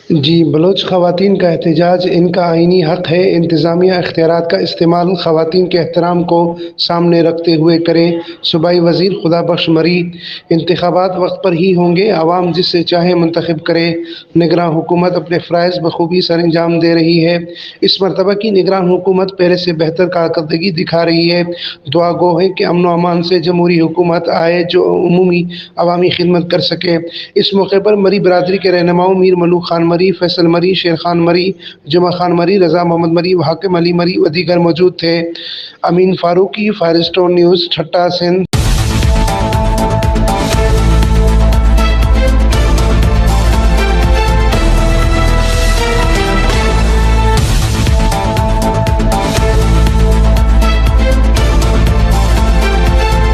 जी, Bloch ख़वातीन का एहतजाज इनका आईनी हक़ है। इंतज़ामिया इख्तियारात का इस्तेमाल ख़वातीन के एहतराम को सामने रखते हुए करें। सूबाई वज़ीर खुदाबख्श मरी। इंतख़ाबात वक़्त पर ही होंगे, आवाम जिससे चाहे मुंतख़ब करे। निगरान हुकूमत अपने फ़राइज़ बख़ूबी सरअंजाम दे रही है। इस मरतबा की निगरान हुकूमत पहले से बेहतर कारकर्दगी दिखा रही है। दुआ गो है कि अमन व अमान से जमहूरी हुकूमत आए जो उमूमी अवामी खिदमत कर सके। इस मौके पर मरी बिरादरी के रहनुमाओं मीर मलूक खान मरी, फैसल मरी, शेर खान मरी, जुमा खान मरी, रज़ा मोहम्मद मरी, हाकिम अली मरी व दीगर मौजूद थे। अमीन फ़ारूकी, फायर स्टोन न्यूज़, ठट्टा, सिंध।